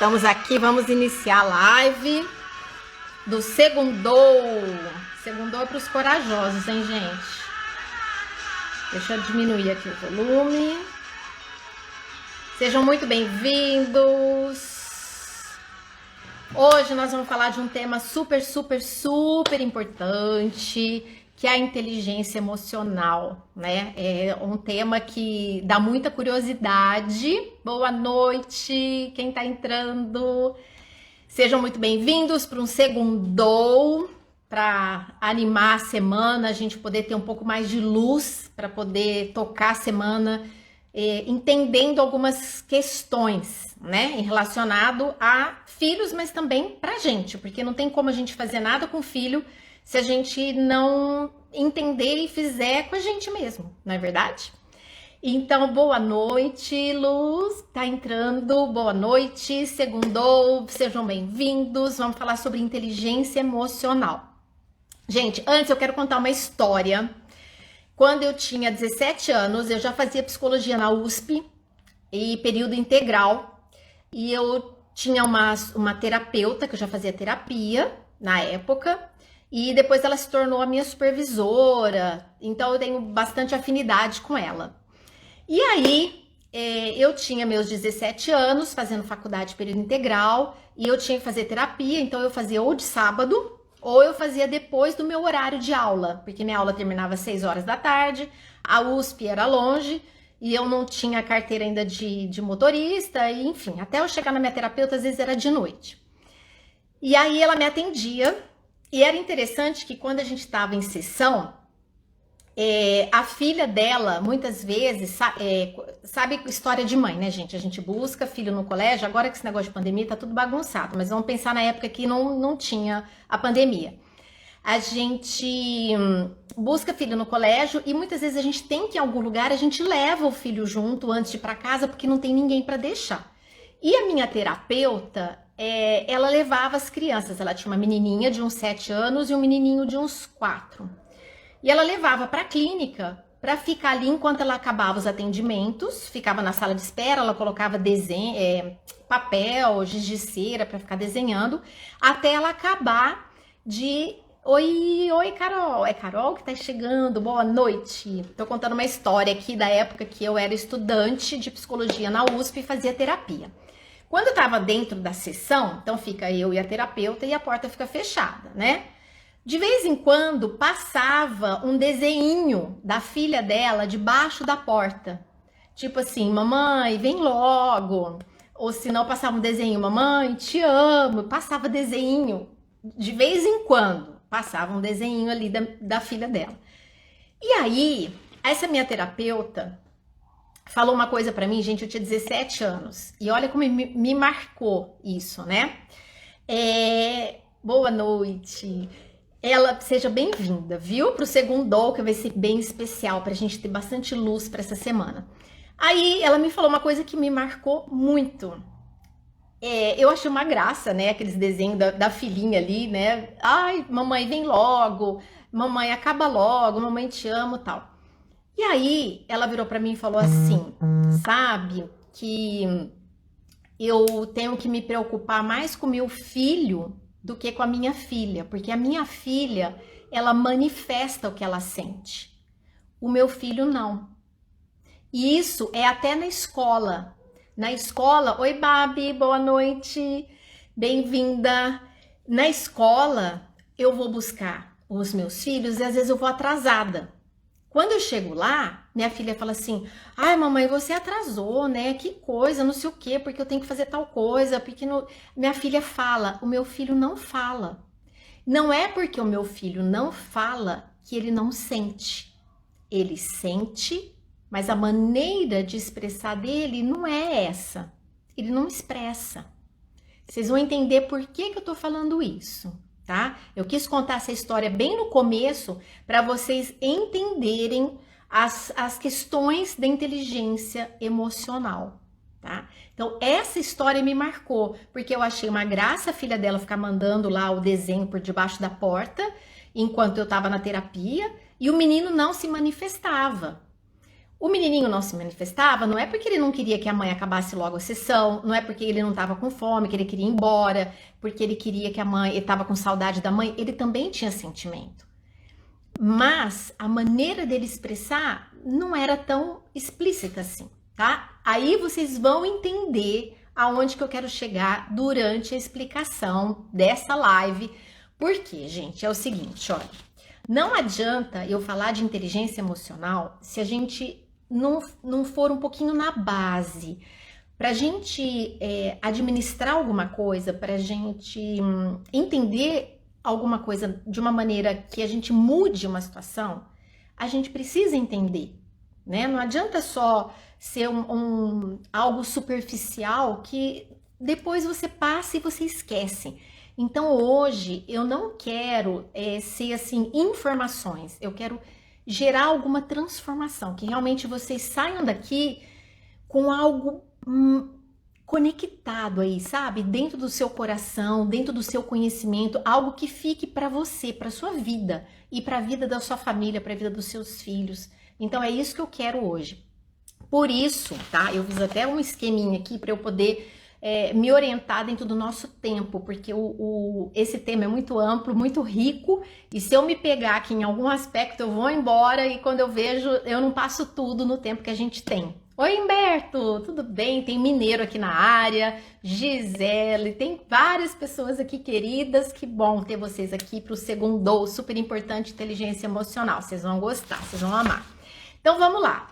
Estamos aqui, vamos iniciar a live do Segundou. Segundou é para os corajosos, hein, gente? Deixa eu diminuir aqui o volume. Sejam muito bem-vindos. Hoje nós vamos falar de um tema super importante, que é a inteligência emocional, né? É um tema que dá muita curiosidade. Boa noite, quem tá entrando. Sejam muito bem-vindos para um Segundou, para animar a semana, a gente poder ter um pouco mais de luz, para poder tocar a semana, entendendo algumas questões, né? Relacionado a filhos, mas também pra gente, porque não tem como a gente fazer nada com filho se a gente não entender e fizer com a gente mesmo, não é verdade? Então, boa noite, Luz, tá entrando, boa noite, Segundou, sejam bem-vindos, vamos falar sobre inteligência emocional. Gente, antes eu quero contar uma história. Quando eu tinha 17 anos, eu já fazia psicologia na USP, e período integral, e eu tinha uma terapeuta, que eu já fazia terapia na época, e depois ela se tornou a minha supervisora, então eu tenho bastante afinidade com ela. E aí, eu tinha meus 17 anos, fazendo faculdade período integral, e eu tinha que fazer terapia, então eu fazia ou de sábado, ou eu fazia depois do meu horário de aula, porque minha aula terminava às 6 horas da tarde, a USP era longe, e eu não tinha carteira ainda de motorista, e enfim, até eu chegar na minha terapeuta, às vezes era de noite. E aí ela me atendia, e era interessante que quando a gente estava em sessão, a filha dela, muitas vezes, sabe história de mãe, né, gente? A gente busca filho no colégio, agora que esse negócio de pandemia tá tudo bagunçado, mas vamos pensar na época que não tinha a pandemia. A gente busca filho no colégio e muitas vezes a gente tem que ir em algum lugar, a gente leva o filho junto antes de ir para casa porque não tem ninguém para deixar. E a minha terapeuta, ela levava as crianças, ela tinha uma menininha de uns 7 anos e um menininho de uns 4. E ela levava para a clínica para ficar ali enquanto ela acabava os atendimentos, ficava na sala de espera, ela colocava desenho, papel, giz de cera para ficar desenhando, até ela acabar de... Oi, Carol. É Carol que tá chegando, boa noite. Tô contando uma história aqui da época que eu era estudante de psicologia na USP e fazia terapia. Quando eu tava dentro da sessão, então fica eu e a terapeuta e a porta fica fechada, né? De vez em quando passava um desenho da filha dela debaixo da porta. Tipo assim, mamãe, vem logo. Ou se não, passava um desenho, mamãe, te amo. Passava desenho, de vez em quando, passava um desenho ali da filha dela. E aí, essa minha terapeuta falou uma coisa pra mim, gente, eu tinha 17 anos. E olha como me marcou isso, né? Boa noite. Seja bem-vinda, viu? Pro Segundou, que vai ser bem especial pra gente ter bastante luz pra essa semana. Aí ela me falou uma coisa que me marcou muito. Eu achei uma graça, né? Aqueles desenhos da filhinha ali, né? Ai, mamãe, vem logo. Mamãe, acaba logo. Mamãe, te amo, tal. E aí ela virou pra mim e falou assim, sabe? Que eu tenho que me preocupar mais com meu filho do que com a minha filha, porque a minha filha, ela manifesta o que ela sente. O meu filho não. E isso é até na escola. Na escola, oi Babi, boa noite, bem-vinda. Na escola, eu vou buscar os meus filhos e às vezes eu vou atrasada. Quando eu chego lá, minha filha fala assim, ai mamãe, você atrasou, né? Que coisa, não sei o quê, porque eu tenho que fazer tal coisa, porque minha filha fala, o meu filho não fala. Não é porque o meu filho não fala que ele não sente. Ele sente, mas a maneira de expressar dele não é essa. Ele não expressa. Vocês vão entender por que eu tô falando isso. Tá? Eu quis contar essa história bem no começo para vocês entenderem as questões da inteligência emocional, tá? Então, essa história me marcou, porque eu achei uma graça a filha dela ficar mandando lá o desenho por debaixo da porta, enquanto eu estava na terapia, e o menino não se manifestava. O menininho não se manifestava, não é porque ele não queria que a mãe acabasse logo a sessão, não é porque ele não estava com fome, que ele queria ir embora, porque ele queria que a mãe, ele estava com saudade da mãe, ele também tinha sentimento. Mas a maneira dele expressar não era tão explícita assim, tá? Aí vocês vão entender aonde que eu quero chegar durante a explicação dessa live. Porque, gente, é o seguinte, olha, não adianta eu falar de inteligência emocional se a gente não for um pouquinho na base. Para a gente administrar alguma coisa, para a gente entender alguma coisa de uma maneira que a gente mude uma situação, a gente precisa entender, né? Não adianta só ser algo superficial que depois você passa e você esquece. Então hoje eu não quero ser assim informações, eu quero gerar alguma transformação, que realmente vocês saiam daqui com algo conectado aí, sabe? Dentro do seu coração, dentro do seu conhecimento, algo que fique para você, para sua vida e para a vida da sua família, para a vida dos seus filhos. Então é isso que eu quero hoje. Por isso, tá? Eu fiz até um esqueminha aqui para eu poder me orientar dentro do nosso tempo, porque esse tema é muito amplo, muito rico, e se eu me pegar aqui em algum aspecto, eu vou embora e quando eu vejo, eu não passo tudo no tempo que a gente tem. Oi, Humberto, tudo bem? Tem mineiro aqui na área, Gisele, tem várias pessoas aqui queridas, que bom ter vocês aqui para o segundo, super importante, inteligência emocional, vocês vão gostar, vocês vão amar. Então vamos lá,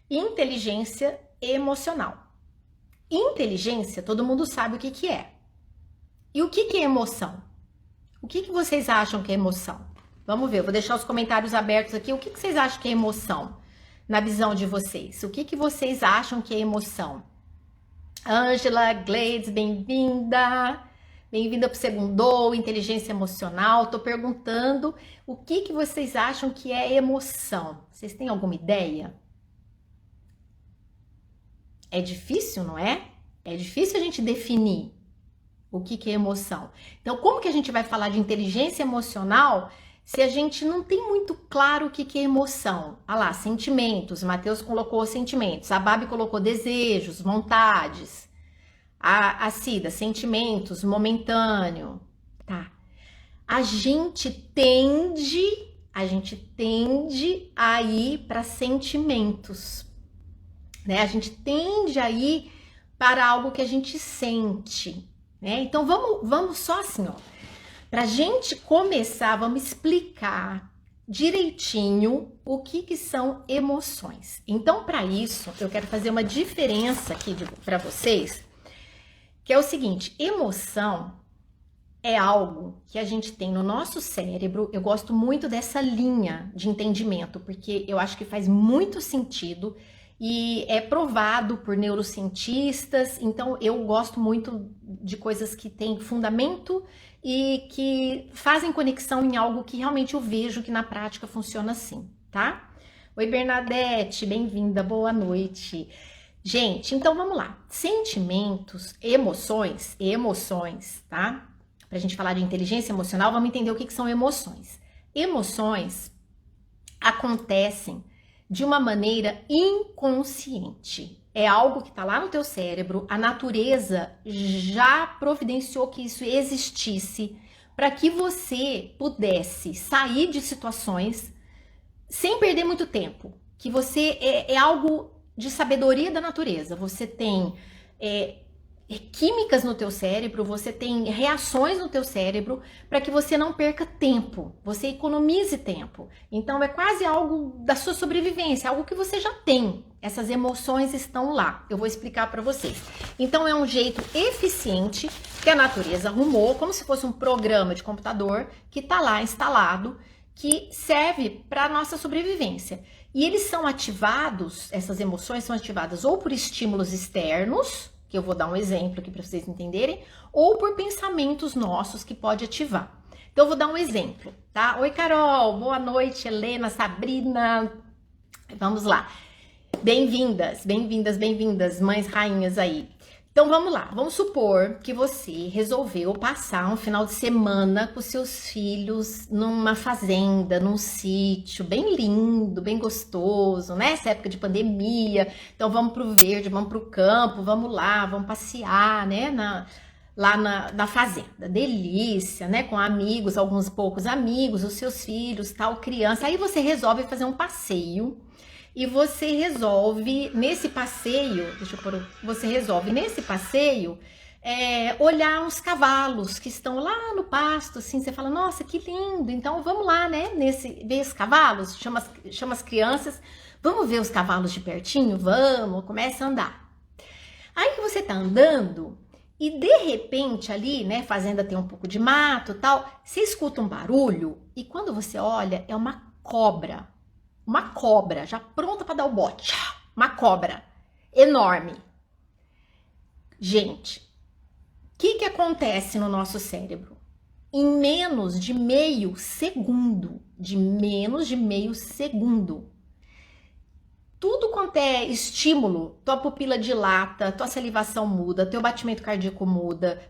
inteligência emocional. Inteligência, todo mundo sabe o que é. E o que é emoção? O que vocês acham que é emoção? Vamos ver, eu vou deixar os comentários abertos aqui, o que vocês acham que é emoção? Na visão de vocês, o que vocês acham que é emoção? Ângela, Gleides, bem-vinda. Bem-vinda para o segundo, inteligência emocional. Tô perguntando o que vocês acham que é emoção. Vocês têm alguma ideia? É difícil, não é? É difícil a gente definir o que é emoção. Então, como que a gente vai falar de inteligência emocional se a gente não tem muito claro o que é emoção? Ah lá, sentimentos, Matheus colocou sentimentos, a Babi colocou desejos, vontades, a Cida, sentimentos, momentâneo, tá? A gente tende a ir para sentimentos, né? A gente tende a ir para algo que a gente sente, né? Então vamos só assim, ó. Pra gente começar, vamos explicar direitinho o que são emoções. Então, para isso, eu quero fazer uma diferença aqui para vocês, que é o seguinte: emoção é algo que a gente tem no nosso cérebro. Eu gosto muito dessa linha de entendimento, porque eu acho que faz muito sentido e é provado por neurocientistas. Então, eu gosto muito de coisas que têm fundamento e que fazem conexão em algo que realmente eu vejo que na prática funciona assim, tá? Oi, Bernadette, bem-vinda, boa noite. Gente, então vamos lá. Sentimentos, emoções, tá? Pra gente falar de inteligência emocional, vamos entender o que são emoções. Emoções acontecem de uma maneira inconsciente. É algo que está lá no teu cérebro, a natureza já providenciou que isso existisse para que você pudesse sair de situações sem perder muito tempo. Que você é algo de sabedoria da natureza. Você tem químicas no teu cérebro, você tem reações no teu cérebro para que você não perca tempo, você economize tempo. Então é quase algo da sua sobrevivência, algo que você já tem. Essas emoções estão lá. Eu vou explicar para vocês. Então é um jeito eficiente que a natureza arrumou, como se fosse um programa de computador que está lá instalado, que serve para a nossa sobrevivência. E eles são ativados, essas emoções são ativadas ou por estímulos externos, que eu vou dar um exemplo aqui para vocês entenderem, ou por pensamentos nossos que pode ativar. Então eu vou dar um exemplo, tá? Oi, Carol, boa noite, Helena, Sabrina, vamos lá. Bem-vindas, mães rainhas aí. Então vamos lá, vamos supor que você resolveu passar um final de semana com seus filhos numa fazenda, num sítio bem lindo, bem gostoso, né? Essa época de pandemia. Então vamos pro verde, vamos pro campo, vamos lá, vamos passear, né? Lá na fazenda. Delícia, né? Com amigos, alguns poucos amigos, os seus filhos, tal, criança. Aí você resolve fazer um passeio. E você resolve nesse passeio, olhar uns cavalos que estão lá no pasto, assim, você fala, nossa, que lindo, então vamos lá, né, ver os cavalos, chama as crianças, vamos ver os cavalos de pertinho? Vamos, começa a andar. Aí você tá andando e de repente ali, né, fazenda tem um pouco de mato e tal, você escuta um barulho e quando você olha é uma cobra. Uma cobra, já pronta para dar o bote. Uma cobra enorme. Gente, o que acontece no nosso cérebro? Em menos de meio segundo, tudo quanto é estímulo, tua pupila dilata, tua salivação muda, teu batimento cardíaco muda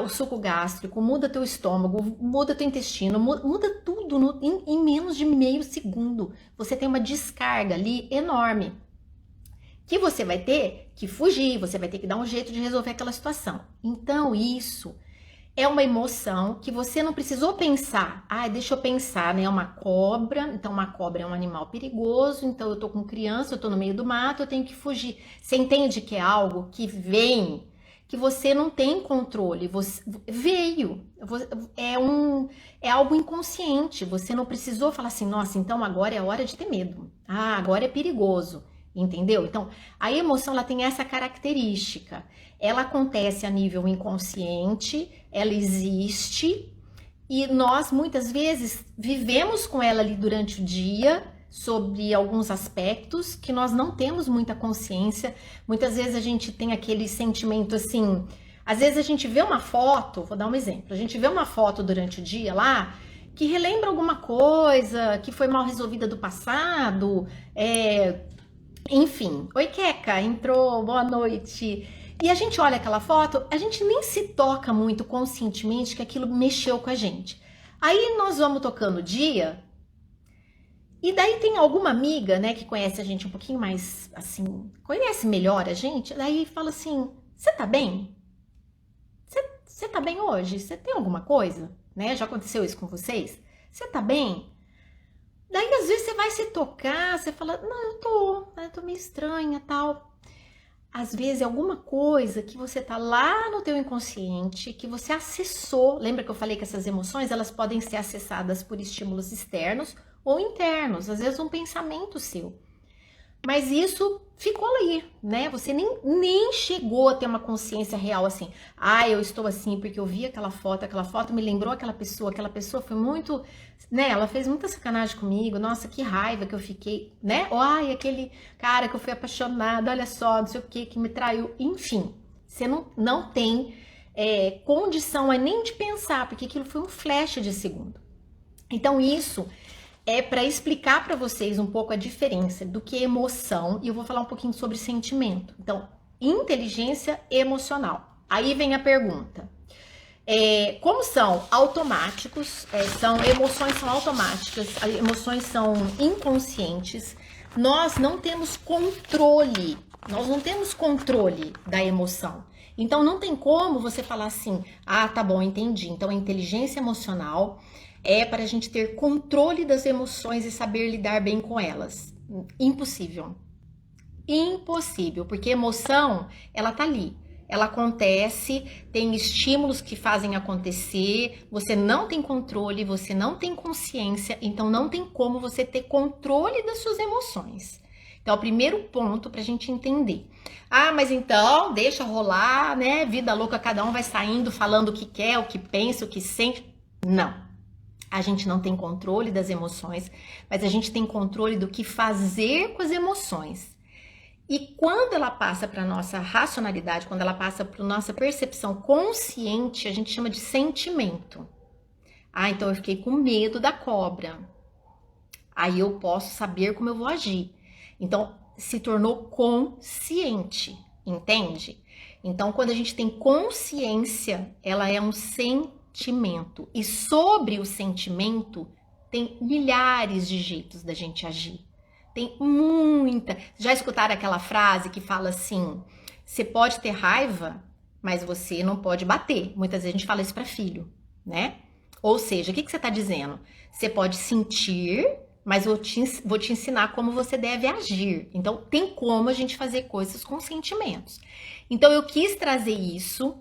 o suco gástrico, muda teu estômago, muda teu intestino, muda tudo em menos de meio segundo. Você tem uma descarga ali enorme, que você vai ter que fugir, você vai ter que dar um jeito de resolver aquela situação. Então isso é uma emoção que você não precisou pensar. Deixa eu pensar, né? É uma cobra, então uma cobra é um animal perigoso, então eu tô com criança, eu tô no meio do mato, eu tenho que fugir. Você entende que é algo que vem, que você não tem controle, é algo inconsciente, você não precisou falar assim, nossa, então agora é hora de ter medo. Agora é perigoso. Entendeu? Então, a emoção ela tem essa característica. Ela acontece a nível inconsciente, ela existe e nós muitas vezes vivemos com ela ali durante o dia sobre alguns aspectos que nós não temos muita consciência. Muitas vezes a gente tem aquele sentimento assim, às vezes a gente vê uma foto, vou dar um exemplo, a gente vê uma foto durante o dia lá que relembra alguma coisa que foi mal resolvida do passado, enfim, oi Queca, entrou, boa noite. E a gente olha aquela foto, a gente nem se toca muito conscientemente que aquilo mexeu com a gente. Aí nós vamos tocando o dia, e daí tem alguma amiga, né, que conhece a gente um pouquinho mais, assim, conhece melhor a gente, daí fala assim, você tá bem? Você tá bem hoje? Você tem alguma coisa? Né? Já aconteceu isso com vocês? Você tá bem? Daí, às vezes, você vai se tocar, você fala, não, eu tô meio estranha, tal. Às vezes, é alguma coisa que você tá lá no teu inconsciente, que você acessou. Lembra que eu falei que essas emoções, elas podem ser acessadas por estímulos externos ou internos. Às vezes, um pensamento seu. Mas isso ficou ali, né? Você nem chegou a ter uma consciência real assim. Eu estou assim porque eu vi aquela foto me lembrou aquela pessoa foi muito, né? Ela fez muita sacanagem comigo, nossa, que raiva que eu fiquei, né? Aquele cara que eu fui apaixonada, olha só, não sei o que me traiu, enfim. Você não tem condição nem de pensar, porque aquilo foi um flash de segundo. Então isso é para explicar para vocês um pouco a diferença do que é emoção, e eu vou falar um pouquinho sobre sentimento. Então, inteligência emocional. Aí vem a pergunta. Como são automáticos, emoções são automáticas, emoções são inconscientes, nós não temos controle da emoção. Então, não tem como você falar assim, tá bom, entendi. Então, a inteligência emocional é para a gente ter controle das emoções e saber lidar bem com elas. Impossível. Impossível, porque emoção, ela tá ali. Ela acontece, tem estímulos que fazem acontecer, você não tem controle, você não tem consciência, então não tem como você ter controle das suas emoções. Então, é o primeiro ponto pra gente entender. Mas então, deixa rolar, né? Vida louca, cada um vai saindo, falando o que quer, o que pensa, o que sente. Não. A gente não tem controle das emoções, mas a gente tem controle do que fazer com as emoções. E quando ela passa para a nossa racionalidade, quando ela passa para a nossa percepção consciente, a gente chama de sentimento. Então eu fiquei com medo da cobra. Aí eu posso saber como eu vou agir. Então se tornou consciente, entende? Então, quando a gente tem consciência, ela é um sentimento. E sobre o sentimento, tem milhares de jeitos da gente agir. Tem muita. Já escutaram aquela frase que fala assim: você pode ter raiva, mas você não pode bater. Muitas vezes a gente fala isso para filho, né? Ou seja, o que você está dizendo? Você pode sentir, mas vou te ensinar como você deve agir. Então, tem como a gente fazer coisas com sentimentos. Então, eu quis trazer isso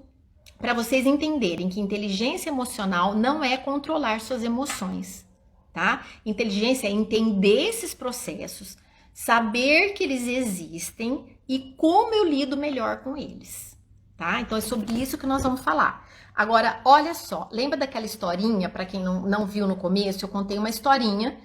para vocês entenderem que inteligência emocional não é controlar suas emoções, tá? Inteligência é entender esses processos, saber que eles existem e como eu lido melhor com eles, tá? Então, é sobre isso que nós vamos falar. Agora, olha só, lembra daquela historinha, para quem não viu no começo, eu contei uma historinha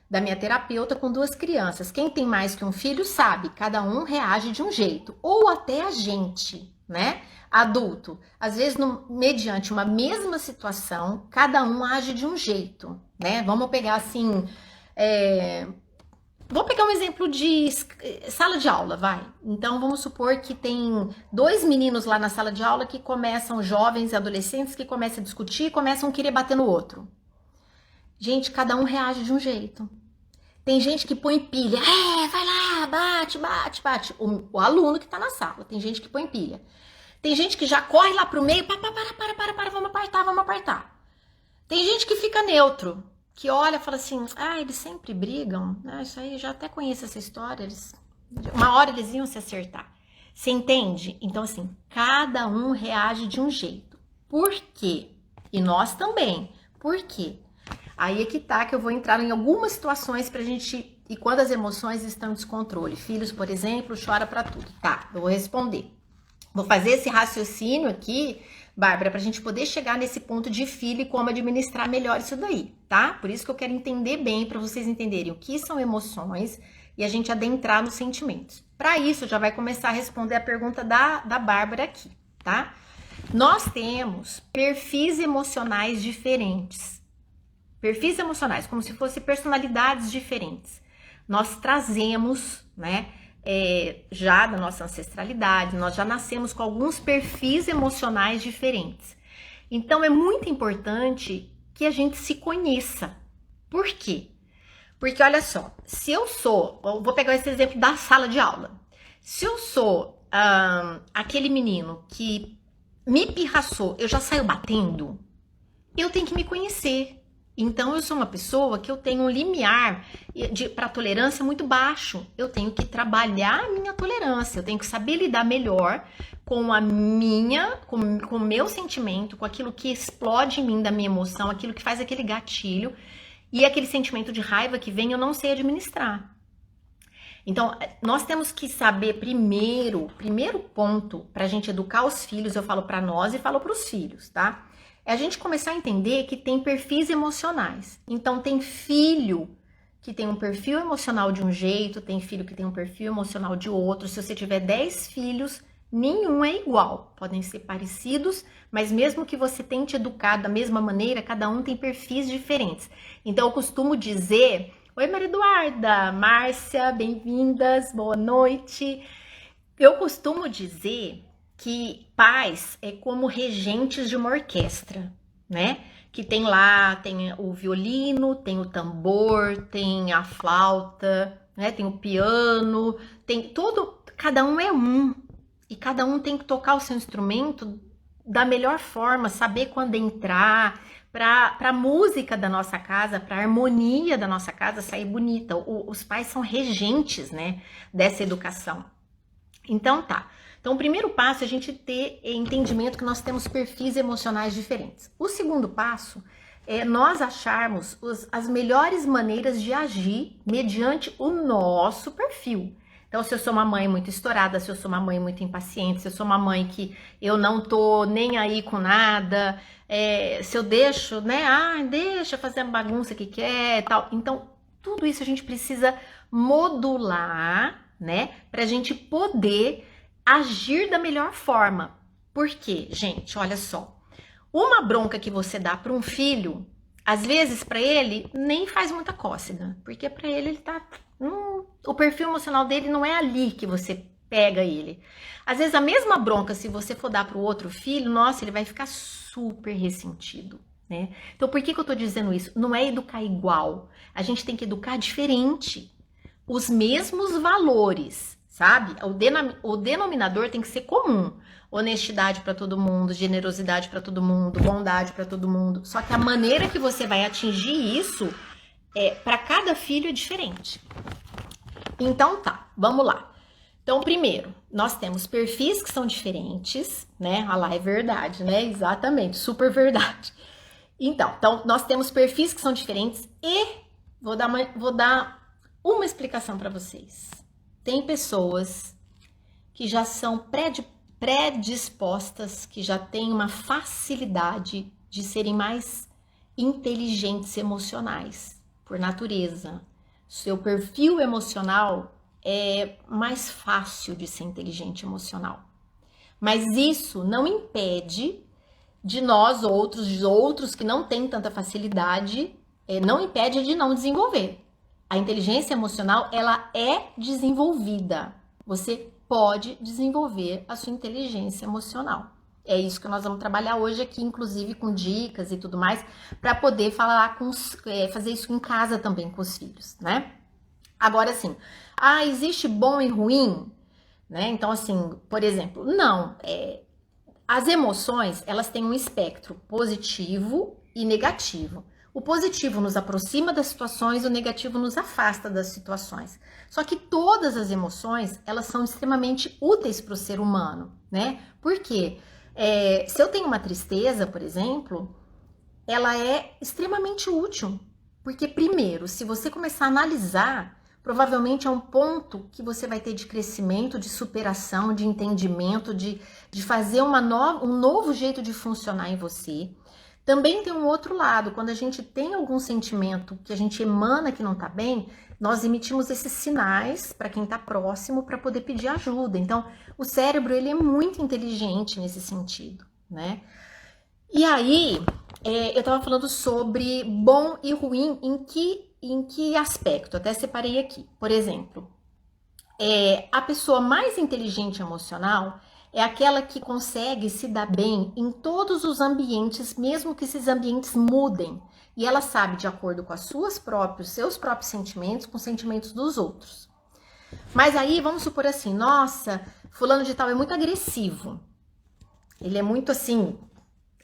da minha terapeuta com 2 crianças. Quem tem mais que um filho sabe, cada um reage de um jeito. Ou até a gente, né? Adulto. Às vezes, mediante uma mesma situação, cada um age de um jeito, né? Vamos pegar assim... Vou pegar um exemplo de sala de aula, vai. Então, vamos supor que tem 2 meninos lá na sala de aula que começam, jovens e adolescentes, que começam a discutir e começam a querer bater no outro. Gente, cada um reage de um jeito. Tem gente que põe pilha. Vai lá, bate, bate, bate. O aluno que tá na sala. Tem gente que põe pilha. Tem gente que já corre lá pro meio. Para, vamos apartar. Tem gente que fica neutro. Que olha e fala assim, eles sempre brigam. Isso aí, eu já até conheço essa história. Uma hora eles iam se acertar. Você entende? Então, assim, cada um reage de um jeito. Por quê? E nós também. Por quê? Aí é que tá, que eu vou entrar em algumas situações pra gente... E quando as emoções estão em descontrole. Filhos, por exemplo, chora pra tudo. Tá, eu vou responder. Vou fazer esse raciocínio aqui, Bárbara, pra gente poder chegar nesse ponto de filho e como administrar melhor isso daí, tá? Por isso que eu quero entender bem, pra vocês entenderem o que são emoções e a gente adentrar nos sentimentos. Pra isso, já vai começar a responder a pergunta da Bárbara aqui, tá? Nós temos perfis emocionais diferentes. Perfis emocionais, como se fossem personalidades diferentes. Nós trazemos, né, já da nossa ancestralidade, nós já nascemos com alguns perfis emocionais diferentes. Então, é muito importante que a gente se conheça. Por quê? Porque, olha só, se eu sou... Vou pegar esse exemplo da sala de aula. Se eu sou aquele menino que me pirraçou, eu já saio batendo, eu tenho que me conhecer. Então, eu sou uma pessoa que eu tenho um limiar para tolerância muito baixo. Eu tenho que trabalhar a minha tolerância. Eu tenho que saber lidar melhor com com o meu sentimento, com aquilo que explode em mim da minha emoção, aquilo que faz aquele gatilho e aquele sentimento de raiva que vem, eu não sei administrar. Então, nós temos que saber primeiro ponto para a gente educar os filhos, eu falo para nós e falo para os filhos, tá? É a gente começar a entender que tem perfis emocionais. Então, tem filho que tem um perfil emocional de um jeito, tem filho que tem um perfil emocional de outro. Se você tiver 10 filhos, nenhum é igual. Podem ser parecidos, mas mesmo que você tente educar da mesma maneira, cada um tem perfis diferentes. Então, eu costumo dizer... Oi, Maria Eduarda, Márcia, bem-vindas, boa noite. Eu costumo dizer... que pais é como regentes de uma orquestra, né? Que tem lá, tem o violino, tem o tambor, tem a flauta, né? Tem o piano, tem tudo, cada um é um. E cada um tem que tocar o seu instrumento da melhor forma, saber quando entrar, para a música da nossa casa, para a harmonia da nossa casa sair bonita. Os pais são regentes, né, dessa educação. Então tá. Então, o primeiro passo é a gente ter entendimento que nós temos perfis emocionais diferentes. O segundo passo é nós acharmos as melhores maneiras de agir mediante o nosso perfil. Então, se eu sou uma mãe muito estourada, se eu sou uma mãe muito impaciente, se eu sou uma mãe que eu não tô nem aí com nada, se eu deixo, né, deixa fazer a bagunça que quer e tal. Então, tudo isso a gente precisa modular, né, pra gente poder agir da melhor forma. Por quê, gente? Olha só. Uma bronca que você dá para um filho, às vezes para ele nem faz muita cócega, porque para ele tá o perfil emocional dele não é ali que você pega ele. Às vezes a mesma bronca, se você for dar para o outro filho, nossa, ele vai ficar super ressentido, né? Então por que eu tô dizendo isso? Não é educar igual, a gente tem que educar diferente, os mesmos valores, sabe? O denominador tem que ser comum. Honestidade para todo mundo, generosidade para todo mundo, bondade para todo mundo. Só que a maneira que você vai atingir isso para cada filho é diferente. Então tá, vamos lá. Então, primeiro, nós temos perfis que são diferentes, né? Ah lá, é verdade, né? Exatamente, super verdade. Então, nós temos perfis que são diferentes e vou dar uma explicação para vocês. Tem pessoas que já são predispostas, que já têm uma facilidade de serem mais inteligentes emocionais, por natureza. Seu perfil emocional é mais fácil de ser inteligente emocional. Mas isso não impede de nós outros que não têm tanta facilidade, não impede de não desenvolver. A inteligência emocional, ela é desenvolvida. Você pode desenvolver a sua inteligência emocional. É isso que nós vamos trabalhar hoje aqui, inclusive com dicas e tudo mais, para poder falar fazer isso em casa também com os filhos, né? Agora, assim, existe bom e ruim, né? Então, assim, por exemplo, não. As emoções, elas têm um espectro positivo e negativo. O positivo nos aproxima das situações, o negativo nos afasta das situações. Só que todas as emoções, elas são extremamente úteis para o ser humano, né? Por quê? Se eu tenho uma tristeza, por exemplo, ela é extremamente útil. Porque, primeiro, se você começar a analisar, provavelmente é um ponto que você vai ter de crescimento, de superação, de entendimento, de fazer um novo jeito de funcionar em você. Também tem um outro lado, quando a gente tem algum sentimento que a gente emana que não tá bem, nós emitimos esses sinais para quem tá próximo para poder pedir ajuda. Então, o cérebro, ele é muito inteligente nesse sentido, né? E aí, eu tava falando sobre bom e ruim em que aspecto? Até separei aqui. Por exemplo, a pessoa mais inteligente emocional é aquela que consegue se dar bem em todos os ambientes, mesmo que esses ambientes mudem. E ela sabe, de acordo com seus próprios sentimentos, com os sentimentos dos outros. Mas aí, vamos supor assim, nossa, fulano de tal é muito agressivo. Ele é muito assim,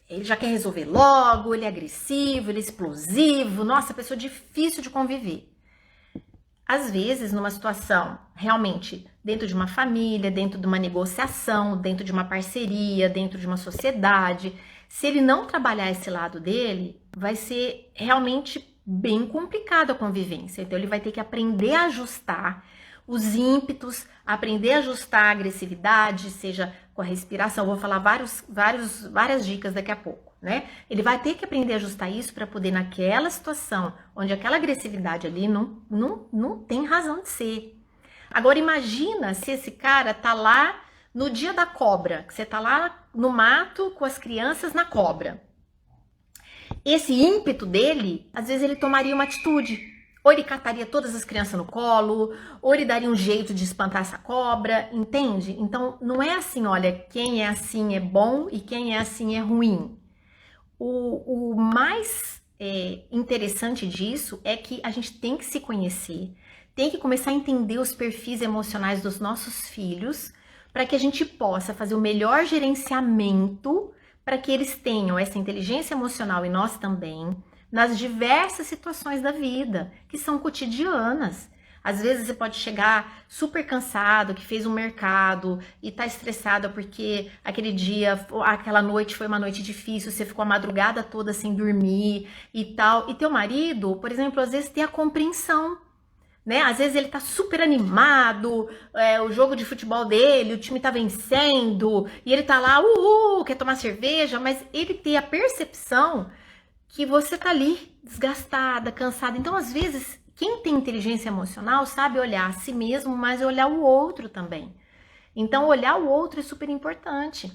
ele já quer resolver logo, ele é agressivo, ele é explosivo. Nossa, pessoa difícil de conviver. Às vezes, numa situação realmente dentro de uma família, dentro de uma negociação, dentro de uma parceria, dentro de uma sociedade, se ele não trabalhar esse lado dele, vai ser realmente bem complicado a convivência. Então, ele vai ter que aprender a ajustar os ímpetos, aprender a ajustar a agressividade, seja com a respiração. Eu vou falar várias dicas daqui a pouco, né? Ele vai ter que aprender a ajustar isso para poder, naquela situação onde aquela agressividade ali não tem razão de ser. Agora, imagina se esse cara tá lá no dia da cobra, que você tá lá no mato com as crianças na cobra. Esse ímpeto dele, às vezes ele tomaria uma atitude. Ou ele cataria todas as crianças no colo, ou ele daria um jeito de espantar essa cobra, entende? Então, não é assim, olha, quem é assim é bom e quem é assim é ruim. O mais interessante disso é que a gente tem que se conhecer, tem que começar a entender os perfis emocionais dos nossos filhos, para que a gente possa fazer o melhor gerenciamento, para que eles tenham essa inteligência emocional, e nós também, nas diversas situações da vida, que são cotidianas. Às vezes você pode chegar super cansado, que fez um mercado e tá estressado porque aquele dia, aquela noite foi uma noite difícil, você ficou a madrugada toda sem dormir e tal. E teu marido, por exemplo, às vezes tem a compreensão, né? Às vezes ele tá super animado, o jogo de futebol dele, o time tá vencendo, e ele tá lá, quer tomar cerveja, mas ele tem a percepção que você tá ali desgastada, cansada. Então, às vezes, quem tem inteligência emocional sabe olhar a si mesmo, mas olhar o outro também. Então, olhar o outro é super importante.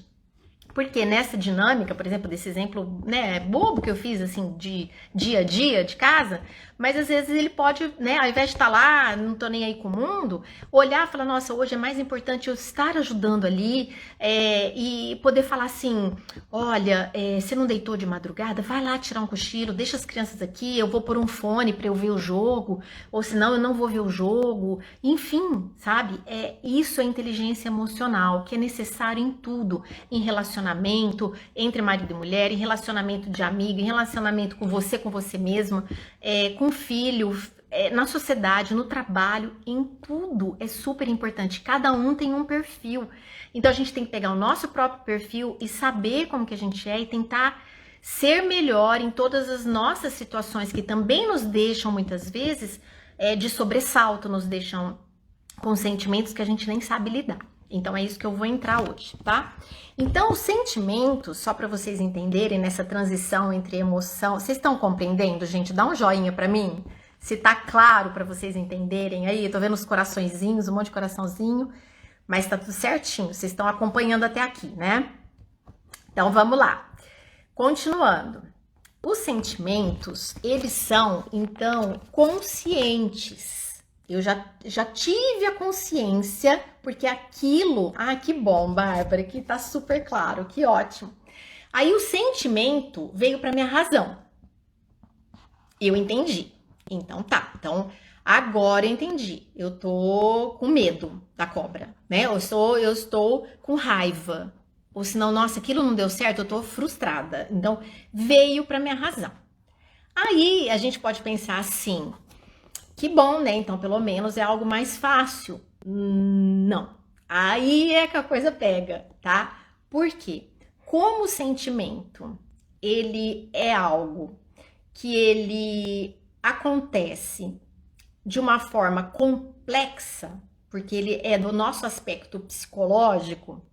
Porque nessa dinâmica, por exemplo, desse exemplo, né, bobo que eu fiz, assim, de dia a dia, de casa, mas às vezes ele pode, né, ao invés de estar lá, não tô nem aí com o mundo, olhar e falar, nossa, hoje é mais importante eu estar ajudando ali, e poder falar assim, olha, você não deitou de madrugada? Vai lá tirar um cochilo, deixa as crianças aqui, eu vou pôr um fone para eu ver o jogo, ou senão eu não vou ver o jogo, enfim, sabe? Isso é inteligência emocional, que é necessário em tudo, em relacionamento entre marido e mulher, em relacionamento de amigo, em relacionamento com você mesmo, com filho, na sociedade, no trabalho, em tudo é super importante. Cada um tem um perfil. Então a gente tem que pegar o nosso próprio perfil e saber como que a gente é e tentar ser melhor em todas as nossas situações que também nos deixam muitas vezes de sobressalto, nos deixam com sentimentos que a gente nem sabe lidar. Então é isso que eu vou entrar hoje, tá? Então os sentimentos, só para vocês entenderem nessa transição entre emoção, vocês estão compreendendo, gente? Dá um joinha para mim, se tá claro para vocês entenderem aí. Eu tô vendo os coraçõezinhos, um monte de coraçãozinho, mas tá tudo certinho. Vocês estão acompanhando até aqui, né? Então vamos lá. Continuando. Os sentimentos, eles são então conscientes. Eu já tive a consciência, porque aquilo... Ah, que bom, Bárbara, que tá super claro, que ótimo. Aí o sentimento veio para minha razão. Eu entendi. Então tá, então agora eu entendi. Eu tô com medo da cobra, né? Eu estou com raiva. Ou senão, nossa, aquilo não deu certo, eu tô frustrada. Então veio para minha razão. Aí a gente pode pensar assim... Que bom, né? Então, pelo menos é algo mais fácil. Não. Aí é que a coisa pega, tá? Por quê? Como o sentimento, ele é algo que ele acontece de uma forma complexa, porque ele é do nosso aspecto psicológico,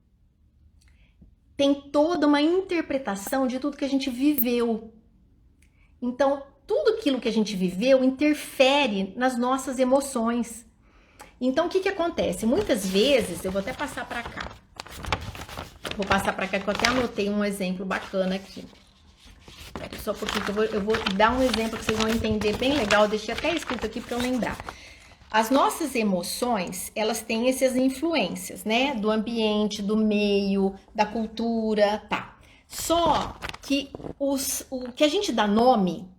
tem toda uma interpretação de tudo que a gente viveu. Então, tudo aquilo que a gente viveu interfere nas nossas emoções. Então, o que acontece? Muitas vezes, eu vou até passar para cá. Vou passar para cá, que eu até anotei um exemplo bacana aqui. Espera só um pouquinho, que eu vou dar um exemplo que vocês vão entender bem legal. Eu deixei até escrito aqui para eu lembrar. As nossas emoções, elas têm essas influências, né? Do ambiente, do meio, da cultura, tá. Só que o que a gente dá nome...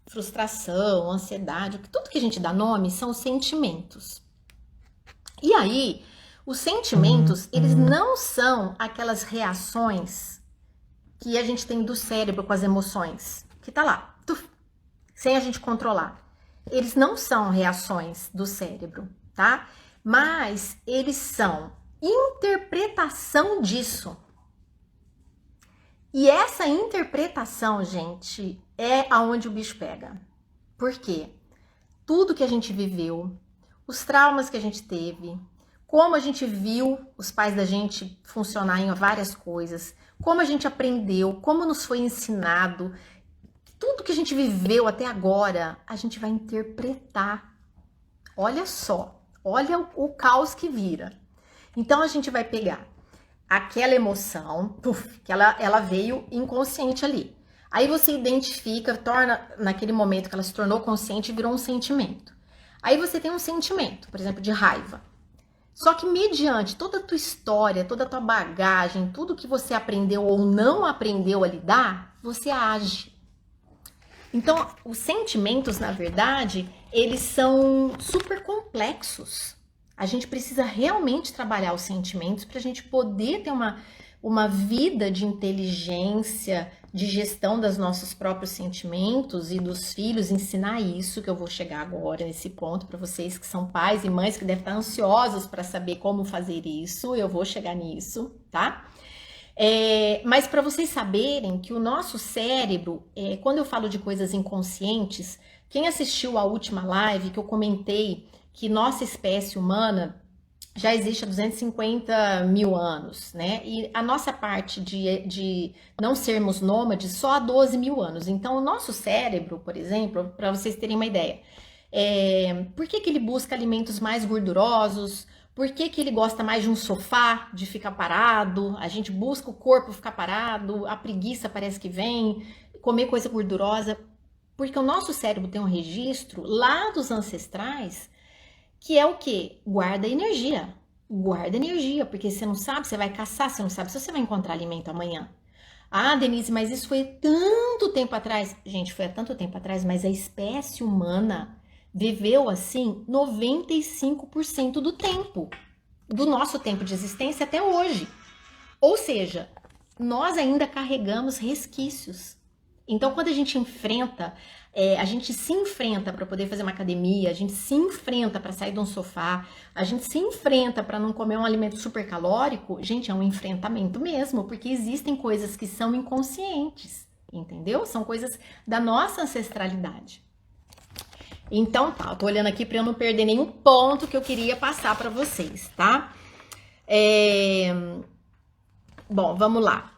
Frustração, ansiedade, tudo que a gente dá nome são os sentimentos. E aí, os sentimentos, eles não são aquelas reações que a gente tem do cérebro com as emoções, que tá lá, sem a gente controlar. Eles não são reações do cérebro, tá? Mas eles são interpretação disso. E essa interpretação, gente, é aonde o bicho pega. Por quê? Tudo que a gente viveu, os traumas que a gente teve, como a gente viu os pais da gente funcionar em várias coisas, como a gente aprendeu, como nos foi ensinado, tudo que a gente viveu até agora, a gente vai interpretar. Olha só, olha o caos que vira. Então a gente vai pegar aquela emoção, que ela veio inconsciente ali. Aí você identifica, torna, naquele momento que ela se tornou consciente, virou um sentimento. Aí você tem um sentimento, por exemplo, de raiva. Só que mediante toda a tua história, toda a tua bagagem, tudo que você aprendeu ou não aprendeu a lidar, você age. Então, os sentimentos, na verdade, eles são super complexos. A gente precisa realmente trabalhar os sentimentos para a gente poder ter uma vida de inteligência, de gestão dos nossos próprios sentimentos e dos filhos, ensinar isso, que eu vou chegar agora nesse ponto para vocês que são pais e mães que devem estar ansiosos para saber como fazer isso, eu vou chegar nisso, tá? Mas para vocês saberem que o nosso cérebro, quando eu falo de coisas inconscientes, quem assistiu a última live que eu comentei que nossa espécie humana já existe há 250 mil anos, né? E a nossa parte de não sermos nômades só há 12 mil anos. Então, o nosso cérebro, por exemplo, para vocês terem uma ideia, por que ele busca alimentos mais gordurosos? Por que que ele gosta mais de um sofá, de ficar parado? A gente busca o corpo ficar parado, a preguiça parece que vem, comer coisa gordurosa. Porque o nosso cérebro tem um registro lá dos ancestrais que é o quê? Guarda energia. Guarda energia, porque você não sabe, você vai caçar, você não sabe se você vai encontrar alimento amanhã. Ah, Denise, mas isso foi tanto tempo atrás. Gente, foi há tanto tempo atrás, mas a espécie humana viveu assim 95% do tempo, do nosso tempo de existência até hoje. Ou seja, nós ainda carregamos resquícios. Então, quando a gente enfrenta, a gente se enfrenta para poder fazer uma academia, a gente se enfrenta para sair de um sofá, a gente se enfrenta para não comer um alimento super calórico, gente, é um enfrentamento mesmo, porque existem coisas que são inconscientes, entendeu? São coisas da nossa ancestralidade. Então, tá, eu tô olhando aqui para eu não perder nenhum ponto que eu queria passar para vocês, tá? Bom, vamos lá.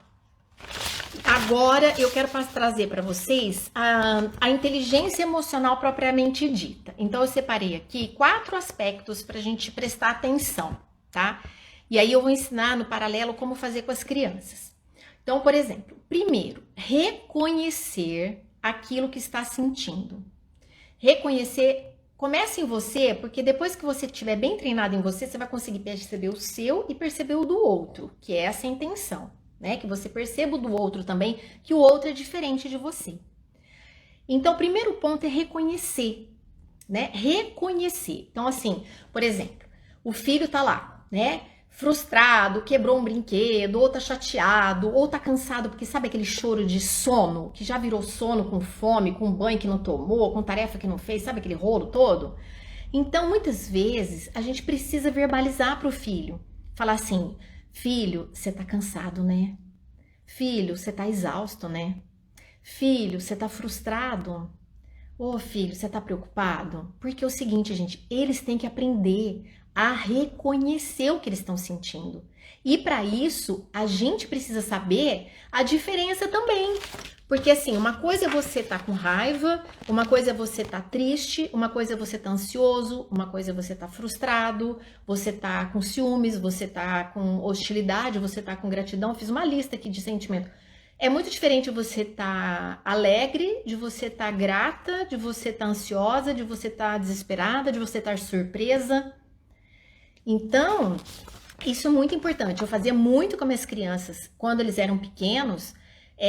Agora eu quero trazer para vocês a inteligência emocional propriamente dita. Então eu separei aqui 4 aspectos para a gente prestar atenção, tá? E aí eu vou ensinar no paralelo como fazer com as crianças. Então, por exemplo, primeiro, reconhecer aquilo que está sentindo. Reconhecer, comece em você, porque depois que você estiver bem treinado em você, você vai conseguir perceber o seu e perceber o do outro, que é essa a intenção. Né? Que você perceba do outro também, que o outro é diferente de você. Então, o primeiro ponto é reconhecer, né? Reconhecer. Então, assim, por exemplo, o filho tá lá, né? Frustrado, quebrou um brinquedo, ou tá chateado, ou tá cansado, porque sabe aquele choro de sono, que já virou sono com fome, com banho que não tomou, com tarefa que não fez, sabe aquele rolo todo? Então, muitas vezes, a gente precisa verbalizar pro filho, falar assim: filho, você tá cansado, né? Filho, você tá exausto, né? Filho, você tá frustrado? Ô, filho, você tá preocupado? Porque é o seguinte, gente, eles têm que aprender a reconhecer o que eles estão sentindo. E para isso, a gente precisa saber a diferença também. Porque assim, uma coisa é você tá com raiva, uma coisa é você tá triste, uma coisa é você tá ansioso, uma coisa é você tá frustrado, você tá com ciúmes, você tá com hostilidade, você tá com gratidão. Eu fiz uma lista aqui de sentimentos. É muito diferente você tá alegre, de você tá grata, de você tá ansiosa, de você tá desesperada, de você tá surpresa. Então, isso é muito importante. Eu fazia muito com minhas crianças quando eles eram pequenos.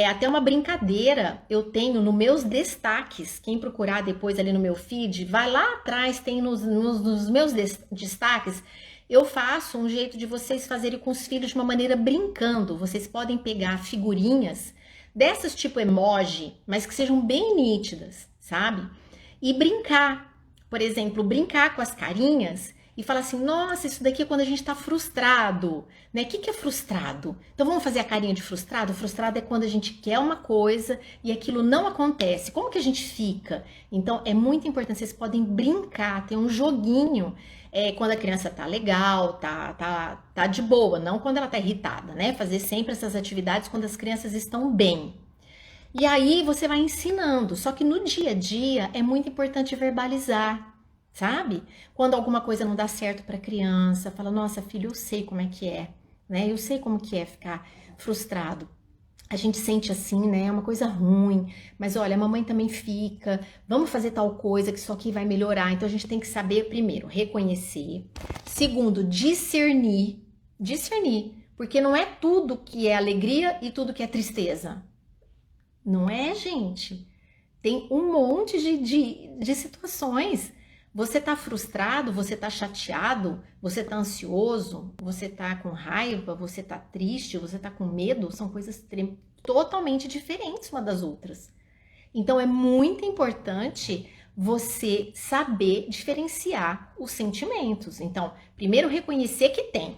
Até uma brincadeira eu tenho nos meus destaques. Quem procurar depois ali no meu feed, vai lá atrás, tem nos meus destaques. Eu faço um jeito de vocês fazerem com os filhos de uma maneira brincando. Vocês podem pegar figurinhas dessas tipo emoji, mas que sejam bem nítidas, sabe? E brincar. Por exemplo, brincar com as carinhas e falar assim: nossa, isso daqui é quando a gente tá frustrado, né? O que é frustrado? Então vamos fazer a carinha de frustrado? Frustrado é quando a gente quer uma coisa e aquilo não acontece. Como que a gente fica? Então é muito importante, vocês podem brincar, ter um joguinho quando a criança tá legal, tá de boa, não quando ela tá irritada, né? Fazer sempre essas atividades quando as crianças estão bem. E aí você vai ensinando, só que no dia a dia é muito importante verbalizar. Sabe? Quando alguma coisa não dá certo para a criança, fala: nossa, filho, eu sei como é que é, né? Eu sei como que é ficar frustrado. A gente sente assim, né? É uma coisa ruim, mas olha, a mamãe também fica. Vamos fazer tal coisa que isso aqui vai melhorar. Então a gente tem que saber, primeiro, reconhecer. Segundo, discernir. Discernir, porque não é tudo que é alegria e tudo que é tristeza. Não é, gente? Tem um monte de situações. Você tá frustrado, você tá chateado, você tá ansioso, você tá com raiva, você tá triste, você tá com medo, são coisas totalmente diferentes uma das outras. Então é muito importante você saber diferenciar os sentimentos. Então, primeiro reconhecer que tem.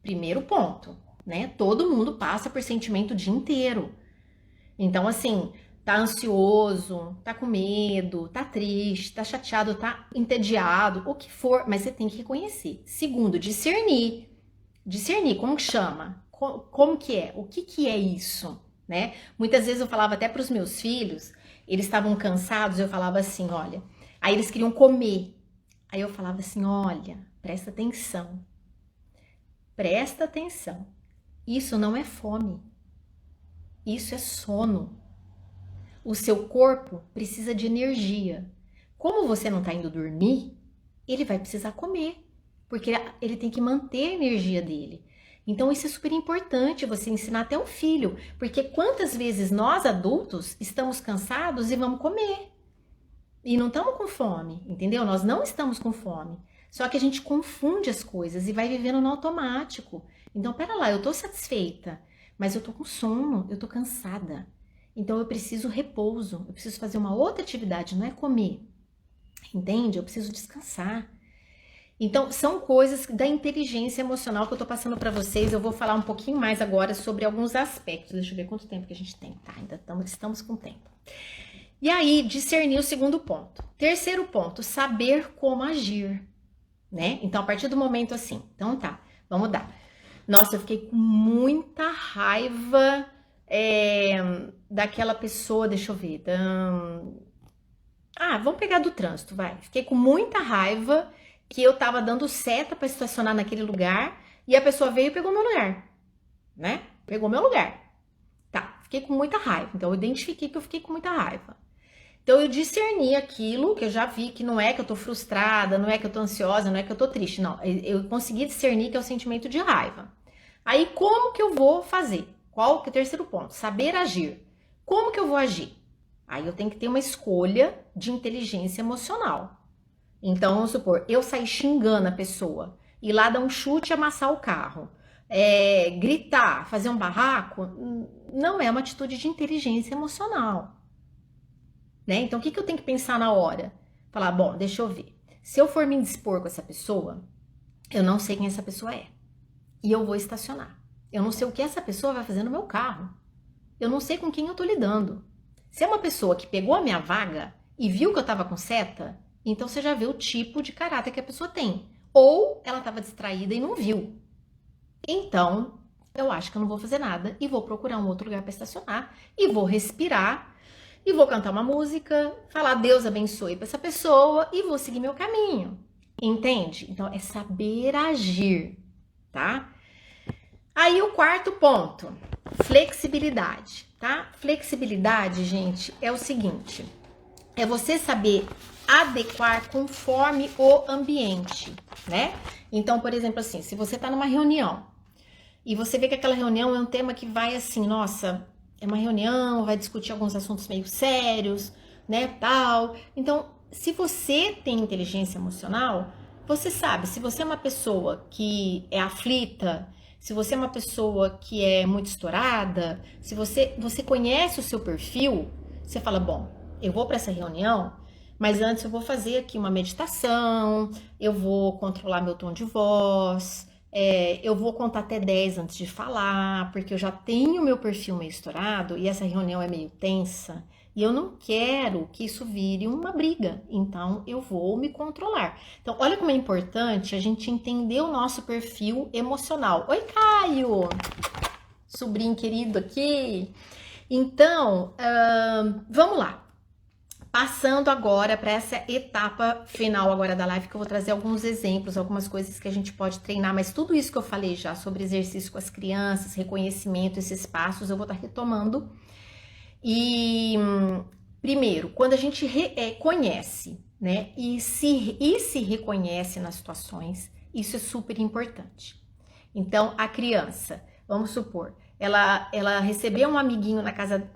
Primeiro ponto, né? Todo mundo passa por sentimento o dia inteiro. Então, assim, tá ansioso, tá com medo, tá triste, tá chateado, tá entediado, o que for, mas você tem que reconhecer. Segundo, discernir. Discernir, como que chama? Como que é? O que é isso? Né? Muitas vezes eu falava até para os meus filhos, eles estavam cansados, eu falava assim, olha, aí eles queriam comer. Aí eu falava assim, olha, presta atenção. Presta atenção. Isso não é fome. Isso é sono. O seu corpo precisa de energia. Como você não está indo dormir, ele vai precisar comer, porque ele tem que manter a energia dele. Então isso é super importante você ensinar até um filho, porque quantas vezes nós adultos estamos cansados e vamos comer. E não estamos com fome, entendeu? Nós não estamos com fome. Só que a gente confunde as coisas e vai vivendo no automático. Então, pera lá, eu tô satisfeita, mas eu tô com sono, eu tô cansada. Então eu preciso repouso, eu preciso fazer uma outra atividade, não é comer. Entende? Eu preciso descansar. Então, são coisas da inteligência emocional que eu tô passando para vocês. Eu vou falar um pouquinho mais agora sobre alguns aspectos. Deixa eu ver quanto tempo que a gente tem. Tá, ainda estamos com tempo. E aí, discernir o segundo ponto. Terceiro ponto, saber como agir, né? Então, a partir do momento assim, então tá, vamos dar. Nossa, eu fiquei com muita raiva daquela pessoa, deixa eu ver. Vamos pegar do trânsito, vai. Fiquei com muita raiva que eu tava dando seta para estacionar naquele lugar e a pessoa veio e pegou meu lugar, né? Pegou meu lugar. Tá, fiquei com muita raiva. Então, eu identifiquei que eu fiquei com muita raiva. Então, eu discerni aquilo que eu já vi que não é que eu tô frustrada, não é que eu tô ansiosa, não é que eu tô triste. Não, eu consegui discernir que é o sentimento de raiva. Aí, como que eu vou fazer? Qual que é o terceiro ponto? Saber agir. Como que eu vou agir? Aí, eu tenho que ter uma escolha de inteligência emocional. Então, vamos supor, eu sair xingando a pessoa, ir lá dar um chute e amassar o carro, gritar, fazer um barraco, não é uma atitude de inteligência emocional. Né? Então, o que eu tenho que pensar na hora? Falar, bom, deixa eu ver. Se eu for me indispor com essa pessoa, eu não sei quem essa pessoa é. E eu vou estacionar. Eu não sei o que essa pessoa vai fazer no meu carro. Eu não sei com quem eu tô lidando. Se é uma pessoa que pegou a minha vaga e viu que eu tava com seta, então você já vê o tipo de caráter que a pessoa tem. Ou ela tava distraída e não viu. Então, eu acho que eu não vou fazer nada e vou procurar um outro lugar para estacionar e vou respirar e vou cantar uma música, falar Deus abençoe para essa pessoa e vou seguir meu caminho. Entende? Então, é saber agir, tá? Aí o quarto ponto, flexibilidade, tá? Flexibilidade, gente, é o seguinte, é você saber adequar conforme o ambiente, né? Então, por exemplo, assim, se você tá numa reunião e você vê que aquela reunião é um tema que vai assim, nossa, é uma reunião, vai discutir alguns assuntos meio sérios, né, tal. Então, se você tem inteligência emocional, você sabe, se você é uma pessoa que é aflita, se você é uma pessoa que é muito estourada, se você conhece o seu perfil, você fala, bom, eu vou para essa reunião, mas antes eu vou fazer aqui uma meditação, eu vou controlar meu tom de voz, eu vou contar até 10 antes de falar, porque eu já tenho meu perfil meio estourado e essa reunião é meio tensa e eu não quero que isso vire uma briga, então eu vou me controlar. Então, olha como é importante a gente entender o nosso perfil emocional. Oi, Caio! Sobrinho querido aqui. Então, vamos lá. Passando agora para essa etapa final agora da live, que eu vou trazer alguns exemplos, algumas coisas que a gente pode treinar, mas tudo isso que eu falei já sobre exercício com as crianças, reconhecimento, esses passos, eu vou estar retomando. E primeiro, quando a gente conhece, né, e se reconhece nas situações, isso é super importante. Então, a criança, vamos supor, ela recebeu um amiguinho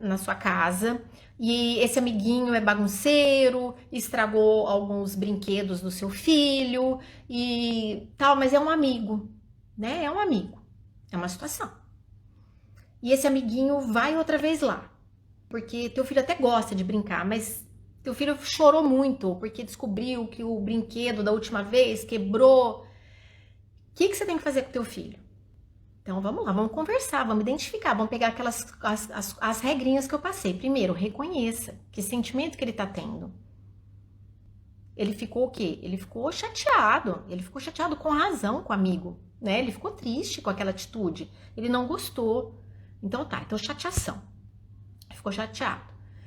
na sua casa, e esse amiguinho é bagunceiro, estragou alguns brinquedos do seu filho e tal, mas é um amigo, né? É um amigo, é uma situação. E esse amiguinho vai outra vez lá, porque teu filho até gosta de brincar, mas teu filho chorou muito porque descobriu que o brinquedo da última vez quebrou. O que você tem que fazer com teu filho? Então, vamos lá, vamos conversar, vamos identificar, vamos pegar as regrinhas que eu passei. Primeiro, reconheça que sentimento que ele tá tendo. Ele ficou o quê? Ele ficou chateado com razão com o amigo, né? Ele ficou triste com aquela atitude, ele não gostou. Então chateação. Ficou chateado.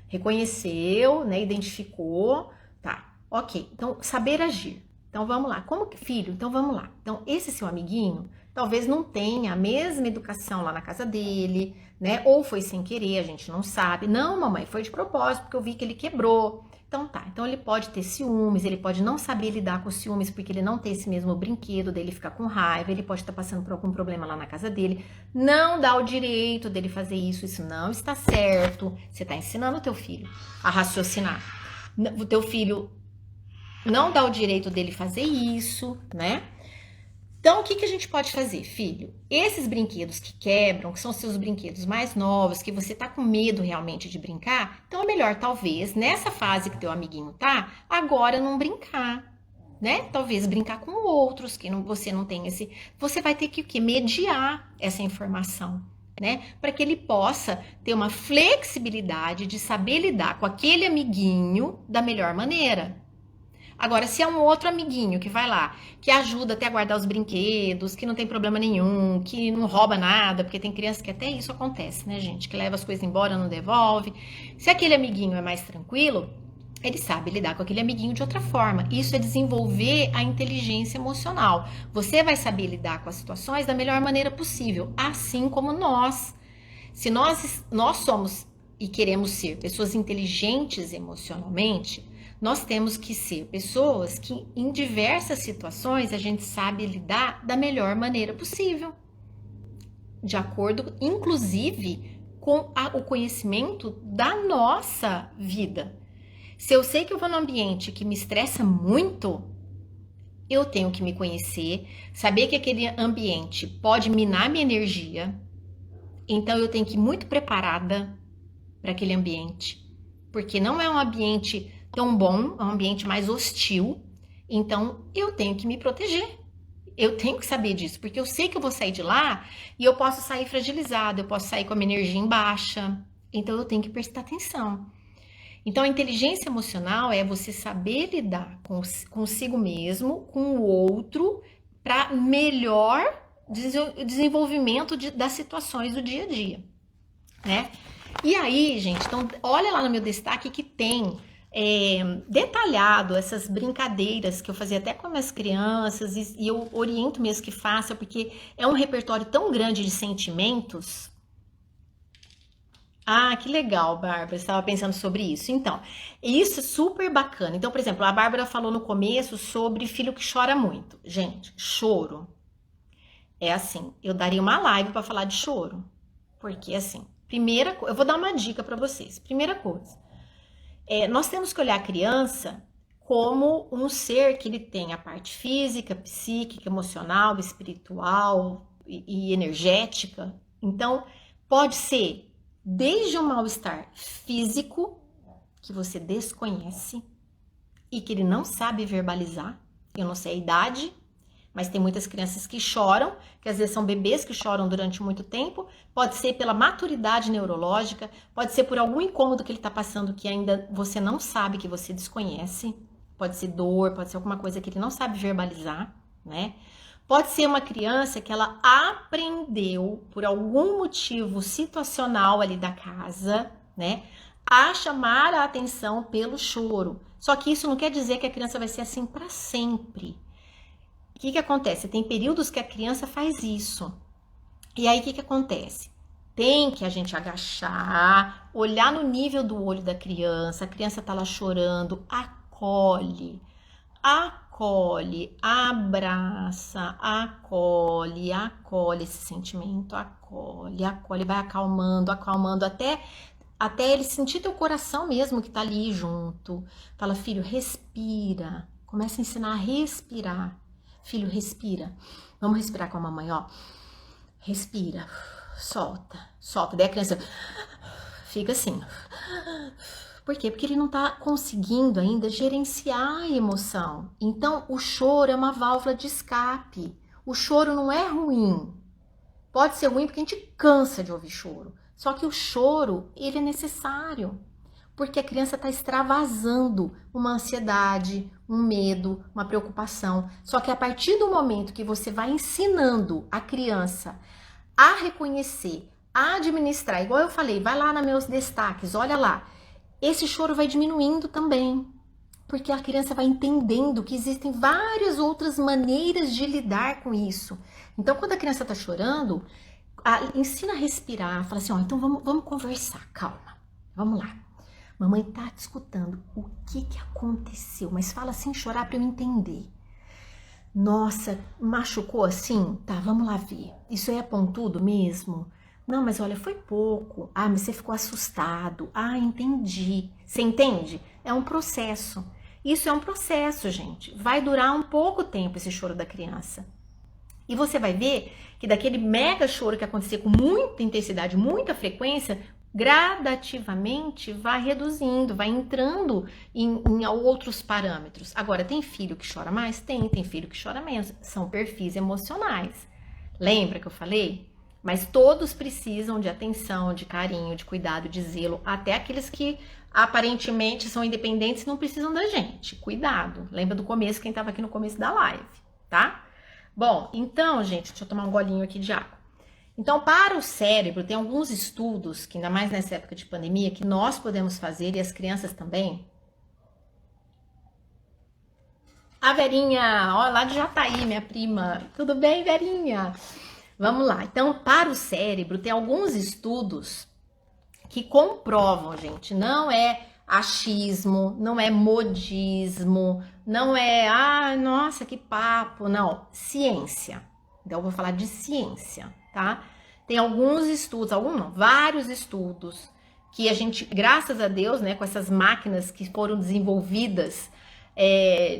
Reconheceu, né? Identificou, tá, ok. Então, saber agir. Então vamos lá. Como que, filho? Então vamos lá. Então esse seu amiguinho talvez não tenha a mesma educação lá na casa dele, né? Ou foi sem querer, a gente não sabe. Não, mamãe, foi de propósito, porque eu vi que ele quebrou. Então tá, então ele pode ter ciúmes, ele pode não saber lidar com ciúmes porque ele não tem esse mesmo brinquedo, dele ficar com raiva, ele pode estar passando por algum problema lá na casa dele. Não dá o direito dele fazer isso, isso não está certo. Você está ensinando o teu filho a raciocinar. O teu filho não dá o direito dele fazer isso, né? Então, o que a gente pode fazer, filho? Esses brinquedos que quebram, que são seus brinquedos mais novos, que você tá com medo realmente de brincar, então é melhor, talvez, nessa fase que teu amiguinho tá, agora não brincar, né? Talvez brincar com outros, que você não tem esse... Você vai ter que mediar essa informação, né? Para que ele possa ter uma flexibilidade de saber lidar com aquele amiguinho da melhor maneira. Agora, se é um outro amiguinho que vai lá, que ajuda até a guardar os brinquedos, que não tem problema nenhum, que não rouba nada, porque tem criança que até isso acontece, né, gente? Que leva as coisas embora, não devolve. Se aquele amiguinho é mais tranquilo, ele sabe lidar com aquele amiguinho de outra forma. Isso é desenvolver a inteligência emocional. Você vai saber lidar com as situações da melhor maneira possível, assim como nós. Se nós somos e queremos ser pessoas inteligentes emocionalmente, nós temos que ser pessoas que em diversas situações a gente sabe lidar da melhor maneira possível. De acordo, inclusive, com o conhecimento da nossa vida. Se eu sei que eu vou num ambiente que me estressa muito, eu tenho que me conhecer, saber que aquele ambiente pode minar minha energia. Então eu tenho que ir muito preparada para aquele ambiente, porque não é um ambiente tão bom, é um ambiente mais hostil, então eu tenho que me proteger. Eu tenho que saber disso, porque eu sei que eu vou sair de lá e eu posso sair fragilizada, eu posso sair com a minha energia em baixa, então eu tenho que prestar atenção. Então a inteligência emocional é você saber lidar consigo mesmo, com o outro, para melhor desenvolvimento das situações do dia a dia, né? E aí, gente, então olha lá no meu destaque que tem detalhado essas brincadeiras que eu fazia até com as crianças e eu oriento mesmo que faça, porque é um repertório tão grande de sentimentos. Ah, que legal, Bárbara, você estava pensando sobre isso. Então, isso é super bacana. Então, por exemplo, a Bárbara falou no começo sobre filho que chora muito. Gente, choro é assim, eu daria uma live para falar de choro, porque assim, eu vou dar uma dica para vocês. Primeira coisa, nós temos que olhar a criança como um ser que ele tem a parte física, psíquica, emocional, espiritual e energética. Então, pode ser desde um mal-estar físico, que você desconhece e que ele não sabe verbalizar. Eu não sei a idade, mas tem muitas crianças que choram, que às vezes são bebês que choram durante muito tempo, pode ser pela maturidade neurológica, pode ser por algum incômodo que ele está passando que ainda você não sabe, que você desconhece, pode ser dor, pode ser alguma coisa que ele não sabe verbalizar, né? Pode ser uma criança que ela aprendeu, por algum motivo situacional ali da casa, né, a chamar a atenção pelo choro. Só que isso não quer dizer que a criança vai ser assim para sempre. O que acontece? Tem períodos que a criança faz isso. E aí, o que acontece? Tem que a gente agachar, olhar no nível do olho da criança, a criança tá lá chorando, acolhe, abraça, acolhe esse sentimento, acolhe, vai acalmando até ele sentir teu coração mesmo que tá ali junto. Fala, filho, respira, começa a ensinar a respirar. Filho, respira. Vamos respirar com a mamãe, ó. Respira. Solta. Daí a criança fica assim. Por quê? Porque ele não tá conseguindo ainda gerenciar a emoção. Então, o choro é uma válvula de escape. O choro não é ruim. Pode ser ruim porque a gente cansa de ouvir choro. Só que o choro, ele é necessário. Porque a criança está extravasando uma ansiedade, um medo, uma preocupação. Só que a partir do momento que você vai ensinando a criança a reconhecer, a administrar, igual eu falei, vai lá nos meus destaques, olha lá, esse choro vai diminuindo também. Porque a criança vai entendendo que existem várias outras maneiras de lidar com isso. Então, quando a criança está chorando, ensina a respirar, fala assim, ó, então vamos conversar, calma, vamos lá. Mamãe tá te escutando, o que aconteceu? Mas fala sem chorar para eu entender. Nossa, machucou assim? Tá, vamos lá ver. Isso aí é pontudo mesmo? Não, mas olha, foi pouco. Ah, mas você ficou assustado. Ah, entendi. Você entende? É um processo. Isso é um processo, gente. Vai durar um pouco tempo esse choro da criança. E você vai ver que daquele mega choro que acontecia com muita intensidade, muita frequência, gradativamente vai reduzindo, vai entrando em outros parâmetros. Agora, tem filho que chora mais? Tem filho que chora menos. São perfis emocionais. Lembra que eu falei? Mas todos precisam de atenção, de carinho, de cuidado, de zelo, até aqueles que aparentemente são independentes e não precisam da gente. Cuidado. Lembra do começo, quem estava aqui no começo da live, tá? Bom, então, gente, deixa eu tomar um golinho aqui de água. Então, para o cérebro, tem alguns estudos, que ainda mais nessa época de pandemia, que nós podemos fazer, e as crianças também. A Verinha, ó, lá de Jataí, minha prima. Tudo bem, Verinha? Vamos lá. Então, para o cérebro, tem alguns estudos que comprovam, gente, não é achismo, não é modismo, não é, nossa, que papo, não, ciência. Então, eu vou falar de ciência, tá? Tem alguns estudos, vários estudos que a gente, graças a Deus, né, com essas máquinas que foram desenvolvidas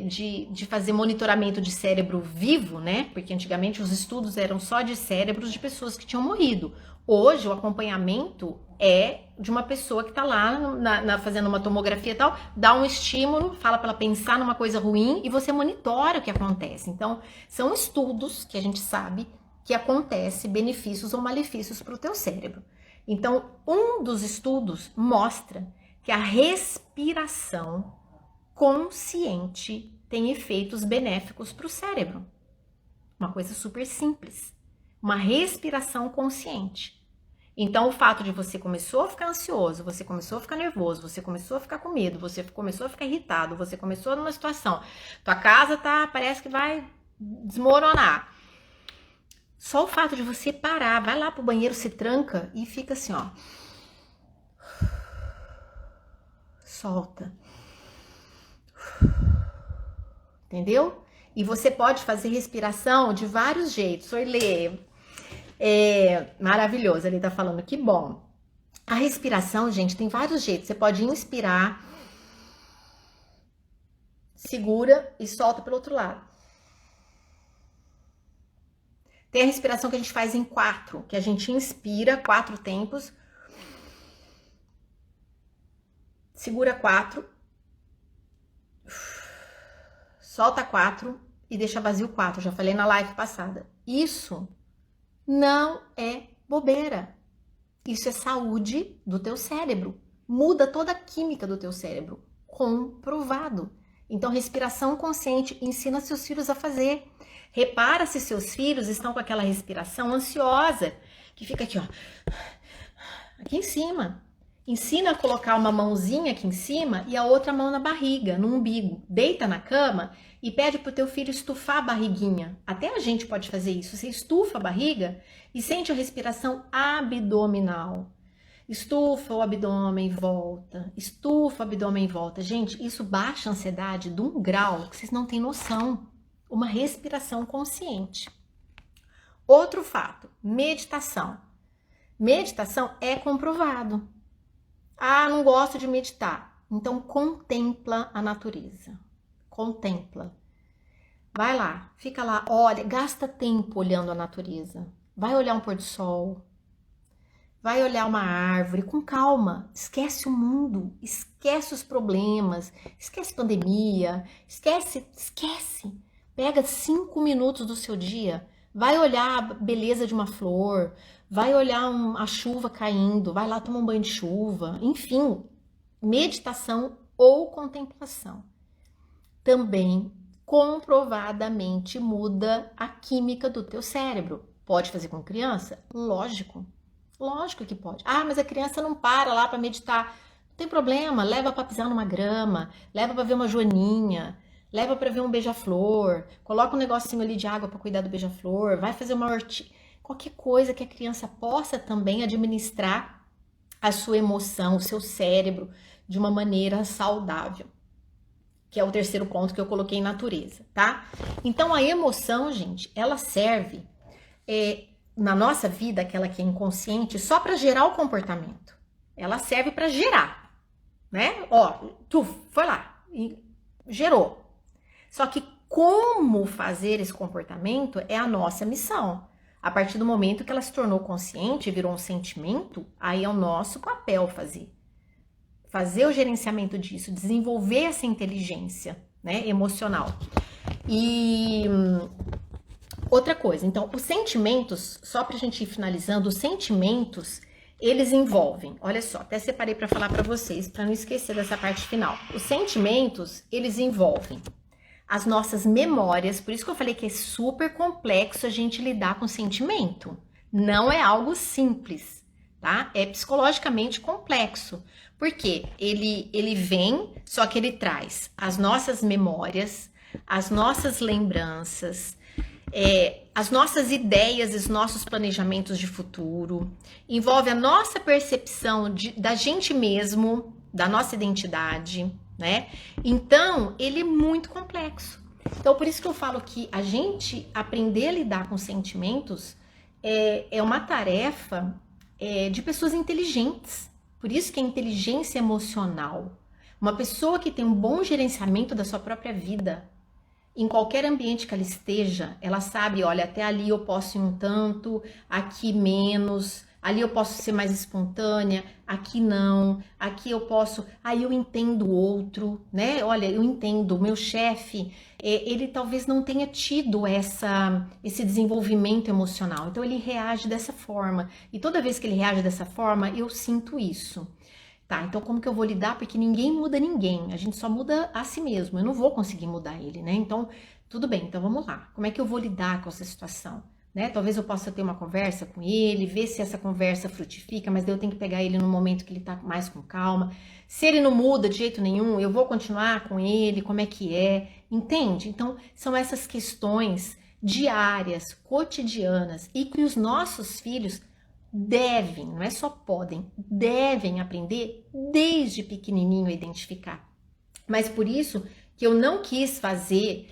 de fazer monitoramento de cérebro vivo, né? Porque antigamente os estudos eram só de cérebros de pessoas que tinham morrido. Hoje o acompanhamento é de uma pessoa que está lá fazendo uma tomografia e tal, dá um estímulo, fala para ela pensar numa coisa ruim e você monitora o que acontece. Então, são estudos que a gente sabe que acontece benefícios ou malefícios para o teu cérebro. Então, um dos estudos mostra que a respiração consciente tem efeitos benéficos para o cérebro. Uma coisa super simples. Uma respiração consciente. Então, o fato de você começou a ficar ansioso, você começou a ficar nervoso, você começou a ficar com medo, você começou a ficar irritado, você começou numa situação, tua casa parece que vai desmoronar. Só o fato de você parar, vai lá pro banheiro, se tranca e fica assim, ó. Solta. Entendeu? E você pode fazer respiração de vários jeitos. Orlê, maravilhoso, ele tá falando, que bom. A respiração, gente, tem vários jeitos. Você pode inspirar, segura e solta pelo outro lado. Tem a respiração que a gente faz em 4, que a gente inspira 4 tempos, segura 4, solta 4 e deixa vazio 4. Já falei na live passada. Isso não é bobeira. Isso é saúde do teu cérebro. Muda toda a química do teu cérebro. Comprovado. Então, respiração consciente, ensina seus filhos a fazer. Repara se seus filhos estão com aquela respiração ansiosa, que fica aqui, ó, aqui em cima. Ensina a colocar uma mãozinha aqui em cima e a outra mão na barriga, no umbigo. Deita na cama e pede pro teu filho estufar a barriguinha. Até a gente pode fazer isso. Você estufa a barriga e sente a respiração abdominal. Estufa o abdômen e volta. Estufa o abdômen e volta. Gente, isso baixa a ansiedade de um grau que vocês não têm noção. Uma respiração consciente. Outro fato, meditação. Meditação é comprovado. Ah, não gosto de meditar. Então, contempla a natureza. Contempla. Vai lá, fica lá, olha, gasta tempo olhando a natureza. Vai olhar um pôr do sol. Vai olhar uma árvore com calma. Esquece o mundo, esquece os problemas, esquece pandemia, esquece. Pega 5 minutos do seu dia, vai olhar a beleza de uma flor, vai olhar a chuva caindo, vai lá tomar um banho de chuva, enfim, meditação ou contemplação. Também comprovadamente muda a química do teu cérebro. Pode fazer com criança? Lógico que pode. Ah, mas a criança não para lá para meditar. Não tem problema, leva para pisar numa grama, leva para ver uma joaninha, leva para ver um beija-flor, coloca um negocinho ali de água para cuidar do beija-flor, vai fazer uma hortinha, qualquer coisa que a criança possa também administrar a sua emoção, o seu cérebro de uma maneira saudável, que é o terceiro ponto que eu coloquei em natureza, tá? Então a emoção, gente, ela serve na nossa vida, aquela que é inconsciente, só para gerar o comportamento. Ela serve para gerar, né? Ó, tu foi lá e gerou. Só que como fazer esse comportamento é a nossa missão. A partir do momento que ela se tornou consciente, virou um sentimento, aí é o nosso papel fazer o gerenciamento disso, desenvolver essa inteligência, né, emocional. E outra coisa, então, os sentimentos, só pra gente ir finalizando, os sentimentos, eles envolvem, olha só, até separei para falar para vocês, para não esquecer dessa parte final. Os sentimentos, eles envolvem as nossas memórias, por isso que eu falei que é super complexo a gente lidar com sentimento. Não é algo simples, tá? É psicologicamente complexo. Porque ele vem, só que ele traz as nossas memórias, as nossas lembranças, as nossas ideias, os nossos planejamentos de futuro, envolve a nossa percepção da gente mesmo, da nossa identidade, né? Então, ele é muito complexo. Então, por isso que eu falo que a gente aprender a lidar com sentimentos é uma tarefa de pessoas inteligentes. Por isso que a inteligência emocional, uma pessoa que tem um bom gerenciamento da sua própria vida, em qualquer ambiente que ela esteja, ela sabe, olha, até ali eu posso ir um tanto, aqui menos, ali eu posso ser mais espontânea, aqui não, aqui eu posso, aí eu entendo o outro, né? Olha, eu entendo, o meu chefe, ele talvez não tenha tido esse desenvolvimento emocional, então ele reage dessa forma, e toda vez que ele reage dessa forma, eu sinto isso. Tá, então como que eu vou lidar? Porque ninguém muda ninguém, a gente só muda a si mesmo, eu não vou conseguir mudar ele, né? Então, tudo bem, então vamos lá. Como é que eu vou lidar com essa situação? Né? Talvez eu possa ter uma conversa com ele, ver se essa conversa frutifica, mas daí eu tenho que pegar ele no momento que ele tá mais com calma. Se ele não muda de jeito nenhum, eu vou continuar com ele, como é que é? Entende? Então, são essas questões diárias, cotidianas, e que os nossos filhos devem, não é só podem, devem aprender desde pequenininho a identificar. Mas por isso que eu não quis fazer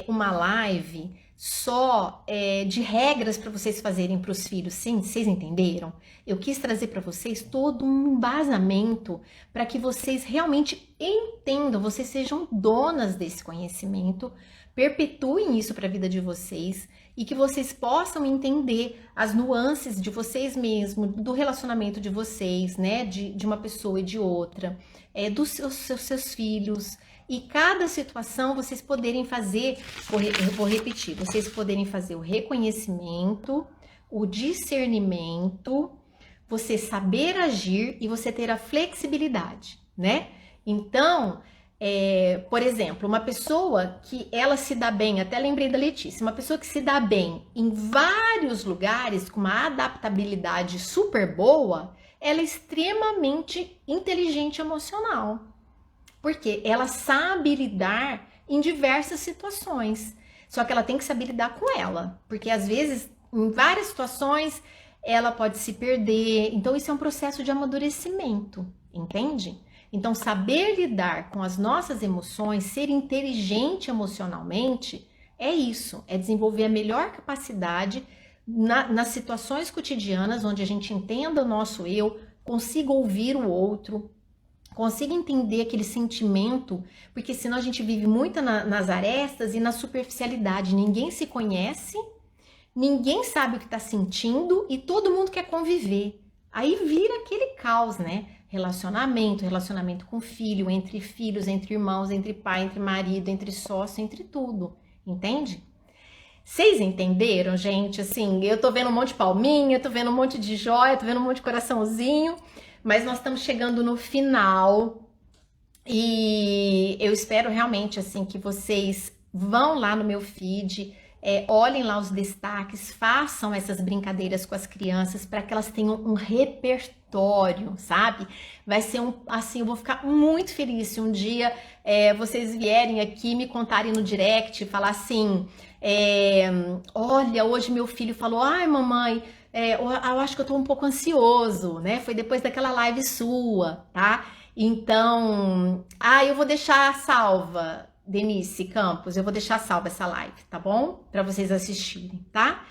uma live só de regras para vocês fazerem para os filhos, sim, vocês entenderam? Eu quis trazer para vocês todo um embasamento para que vocês realmente entendam, vocês sejam donas desse conhecimento, perpetuem isso para a vida de vocês e que vocês possam entender as nuances de vocês mesmos, do relacionamento de vocês, né, de uma pessoa e de outra, dos seus filhos, e cada situação vocês poderem fazer, eu vou repetir, vocês poderem fazer o reconhecimento, o discernimento, você saber agir e você ter a flexibilidade, né? Então, por exemplo, uma pessoa que ela se dá bem, até lembrei da Letícia, uma pessoa que se dá bem em vários lugares, com uma adaptabilidade super boa, ela é extremamente inteligente emocional. Porque ela sabe lidar em diversas situações. Só que ela tem que saber lidar com ela. Porque às vezes, em várias situações, ela pode se perder. Então, isso é um processo de amadurecimento, entende? Então, saber lidar com as nossas emoções, ser inteligente emocionalmente, é isso. É desenvolver a melhor capacidade nas situações cotidianas, onde a gente entenda o nosso eu, consiga ouvir o outro, consiga entender aquele sentimento, porque senão a gente vive muito nas arestas e na superficialidade. Ninguém se conhece, ninguém sabe o que está sentindo e todo mundo quer conviver. Aí vira aquele caos, né? Relacionamento com filho, entre filhos, entre irmãos, entre pai, entre marido, entre sócio, entre tudo. Entende? Vocês entenderam, gente? Assim, eu tô vendo um monte de palminha, tô vendo um monte de joia, tô vendo um monte de coraçãozinho, mas nós estamos chegando no final e eu espero realmente, assim, que vocês vão lá no meu feed, olhem lá os destaques, façam essas brincadeiras com as crianças para que elas tenham um repertório, sabe? Vai ser assim, eu vou ficar muito feliz se um dia vocês vierem aqui me contarem no direct, falar assim, olha, hoje meu filho falou, ai mamãe, eu acho que eu tô um pouco ansioso, né? Foi depois daquela live sua, tá? Então, eu vou deixar salva, Denise Campos, eu vou deixar salva essa live, tá bom? Para vocês assistirem, tá?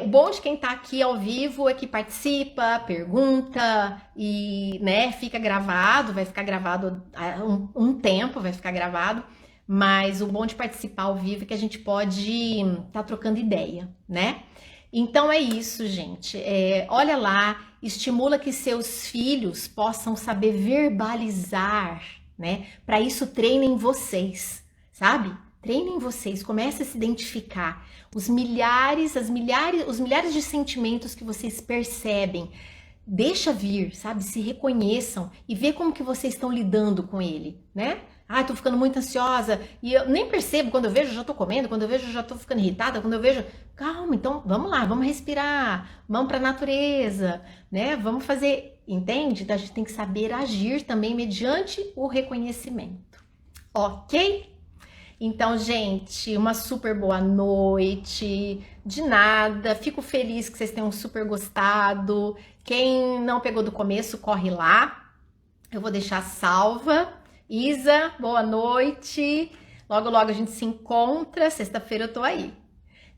O bom de quem tá aqui ao vivo é que participa, pergunta e, né, fica gravado, vai ficar gravado um tempo, vai ficar gravado, mas o bom de participar ao vivo é que a gente pode tá trocando ideia, né? Então é isso, gente. Olha lá, estimula que seus filhos possam saber verbalizar, né? Para isso, treinem vocês, sabe? Treinem vocês, comece a se identificar. Os milhares de sentimentos que vocês percebem, deixa vir, sabe? Se reconheçam e vê como que vocês estão lidando com ele, né? Tô ficando muito ansiosa e eu nem percebo, quando eu vejo eu já tô comendo, quando eu vejo eu já tô ficando irritada, quando eu vejo, calma, então vamos lá, vamos respirar, vamos pra natureza, né? Vamos fazer, entende? Então a gente tem que saber agir também mediante o reconhecimento, ok? Então, gente, uma super boa noite, de nada, fico feliz que vocês tenham super gostado. Quem não pegou do começo, corre lá, eu vou deixar salva. Isa, boa noite. Logo, logo a gente se encontra. Sexta-feira eu tô aí.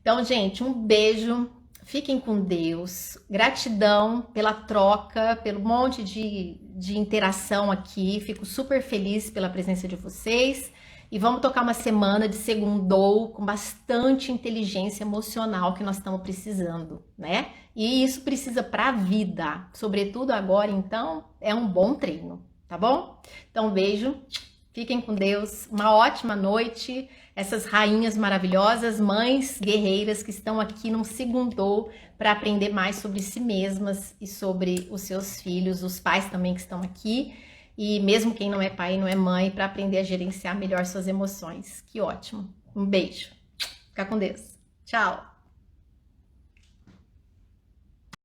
Então, gente, um beijo. Fiquem com Deus. Gratidão pela troca, pelo monte de interação aqui. Fico super feliz pela presença de vocês. E vamos tocar uma semana de segundou com bastante inteligência emocional que nós estamos precisando, né? E isso precisa para a vida. Sobretudo agora, então, é um bom treino. Tá bom? Então, um beijo, fiquem com Deus, uma ótima noite, essas rainhas maravilhosas, mães guerreiras que estão aqui num segundou para aprender mais sobre si mesmas e sobre os seus filhos, os pais também que estão aqui, e mesmo quem não é pai e não é mãe, para aprender a gerenciar melhor suas emoções. Que ótimo! Um beijo, fica com Deus, tchau!